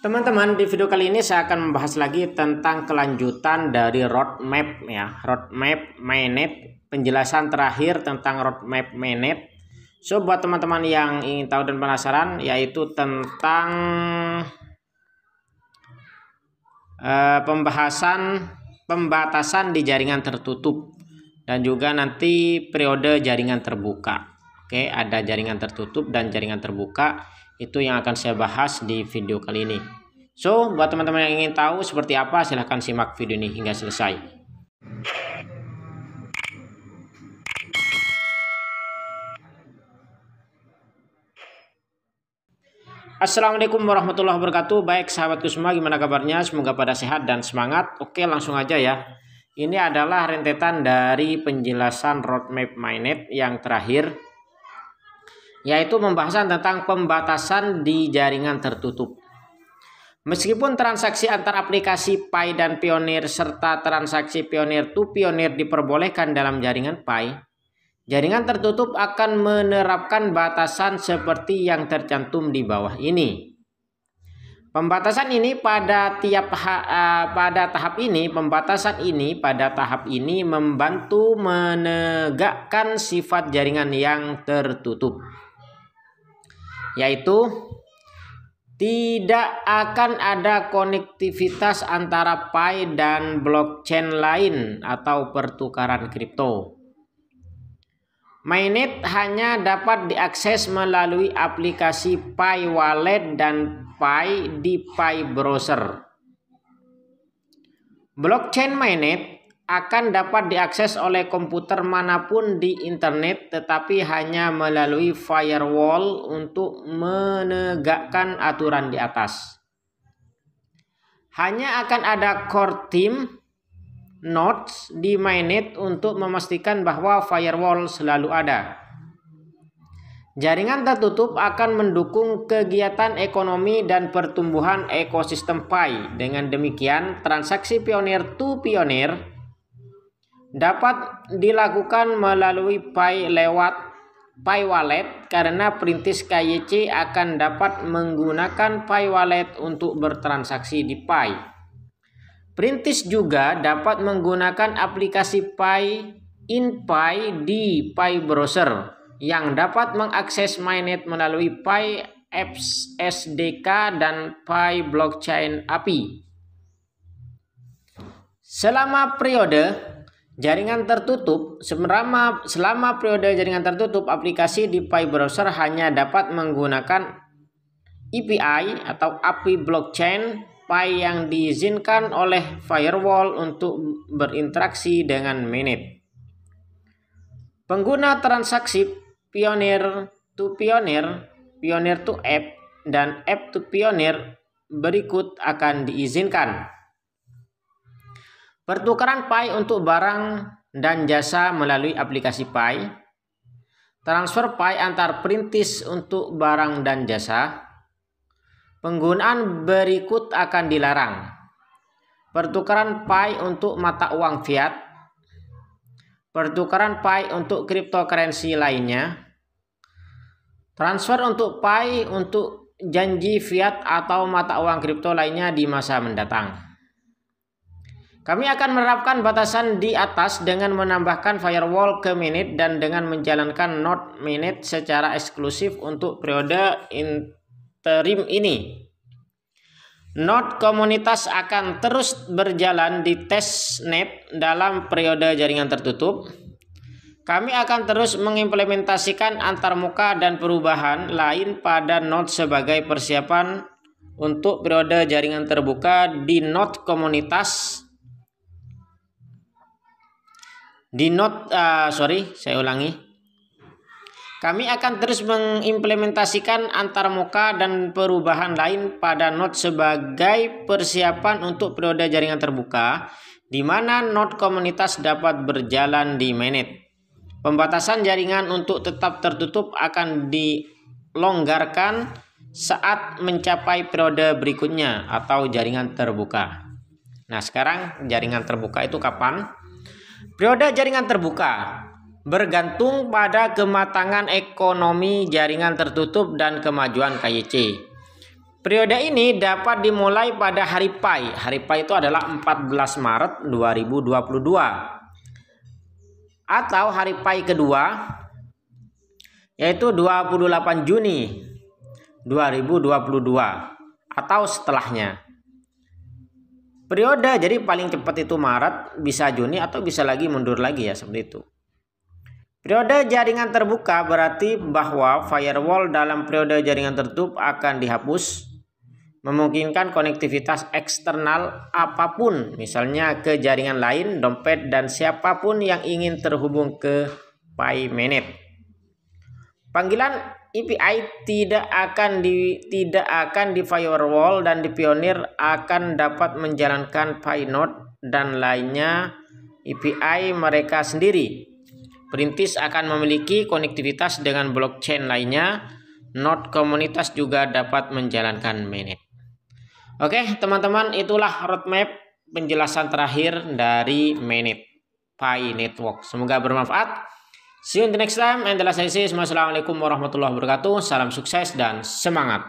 Teman-teman, di video kali ini saya akan membahas lagi tentang kelanjutan dari roadmap ya, roadmap mainnet, penjelasan terakhir tentang roadmap mainnet. So buat teman-teman yang ingin tahu dan penasaran, yaitu tentang pembatasan di jaringan tertutup dan juga nanti periode jaringan terbuka. Oke, ada jaringan tertutup dan jaringan terbuka. Itu yang akan saya bahas di video kali ini. So, buat teman-teman yang ingin tahu seperti apa, silahkan simak video ini hingga selesai. Assalamualaikum warahmatullahi wabarakatuh. Baik sahabatku semua, gimana kabarnya? Semoga pada sehat dan semangat. Oke, langsung aja ya. Ini adalah rentetan dari penjelasan roadmap mainnet yang terakhir, yaitu pembahasan tentang pembatasan di jaringan tertutup. Meskipun transaksi antar aplikasi Pi dan Pioneer serta transaksi Pioneer to Pioneer diperbolehkan dalam jaringan Pi, jaringan tertutup akan menerapkan batasan seperti yang tercantum di bawah ini. Pembatasan ini pada tahap ini membantu menegakkan sifat jaringan yang tertutup, yaitu tidak akan ada konektivitas antara Pi dan blockchain lain atau pertukaran kripto. Mainnet hanya dapat diakses melalui aplikasi Pi Wallet dan Pi di Pi Browser. Blockchain mainnet akan dapat diakses oleh komputer manapun di internet, tetapi hanya melalui firewall untuk menegakkan aturan di atas. Hanya akan ada core team nodes di mainnet untuk memastikan bahwa firewall selalu ada. Jaringan tertutup akan mendukung kegiatan ekonomi dan pertumbuhan ekosistem Pi. Dengan demikian, transaksi Pioneer to Pioneer dapat dilakukan melalui Pi lewat Pi Wallet karena perintis KYC akan dapat menggunakan Pi Wallet untuk bertransaksi di Pi. Perintis juga dapat menggunakan aplikasi Pi in Pi di Pi Browser yang dapat mengakses mainnet melalui Pi Apps SDK dan Pi Blockchain API. Selama periode jaringan tertutup, aplikasi di Pi Browser hanya dapat menggunakan API atau API blockchain Pi yang diizinkan oleh firewall untuk berinteraksi dengan mainnet. Pengguna transaksi Pioneer to Pioneer, Pioneer to App, dan App to Pioneer berikut akan diizinkan. Pertukaran Pi untuk barang dan jasa melalui aplikasi Pi. Transfer Pi antar perintis untuk barang dan jasa. Penggunaan berikut akan dilarang. Pertukaran Pi untuk mata uang fiat. Pertukaran Pi untuk cryptocurrency lainnya. Transfer untuk Pi untuk janji fiat atau mata uang kripto lainnya di masa mendatang. Kami akan menerapkan batasan di atas dengan menambahkan firewall ke mainnet dan dengan menjalankan node mainnet secara eksklusif untuk periode interim ini. Node komunitas akan terus berjalan di testnet dalam periode jaringan tertutup. Kami akan terus mengimplementasikan antarmuka dan perubahan lain pada node sebagai persiapan untuk periode jaringan terbuka di node komunitas. Kami akan terus mengimplementasikan antarmuka dan perubahan lain pada node sebagai persiapan untuk periode jaringan terbuka, di mana node komunitas dapat berjalan di mainnet. Pembatasan jaringan untuk tetap tertutup akan dilonggarkan saat mencapai periode berikutnya atau jaringan terbuka. Nah, sekarang jaringan terbuka itu kapan? Periode jaringan terbuka bergantung pada kematangan ekonomi jaringan tertutup dan kemajuan KYC. Periode ini dapat dimulai pada hari Pi. Hari Pi itu adalah 14 Maret 2022. Atau hari Pi kedua, yaitu 28 Juni 2022. Atau setelahnya. Periode jadi paling cepat itu Maret, bisa Juni, atau bisa lagi mundur lagi ya, seperti itu. Periode jaringan terbuka berarti bahwa firewall dalam periode jaringan tertutup akan dihapus, memungkinkan konektivitas eksternal apapun, misalnya ke jaringan lain, dompet, dan siapapun yang ingin terhubung ke PyManet. Panggilan API tidak akan di firewall, dan di Pioneer akan dapat menjalankan PyNode dan lainnya API mereka sendiri. Perintis akan memiliki konektivitas dengan blockchain lainnya. Node komunitas juga dapat menjalankan mainnet. Oke teman-teman, itulah roadmap penjelasan terakhir dari mainnet Pi Network. Semoga bermanfaat. See you in the next time, and the last I say, Assalamualaikum warahmatullahi wabarakatuh. Salam sukses dan semangat.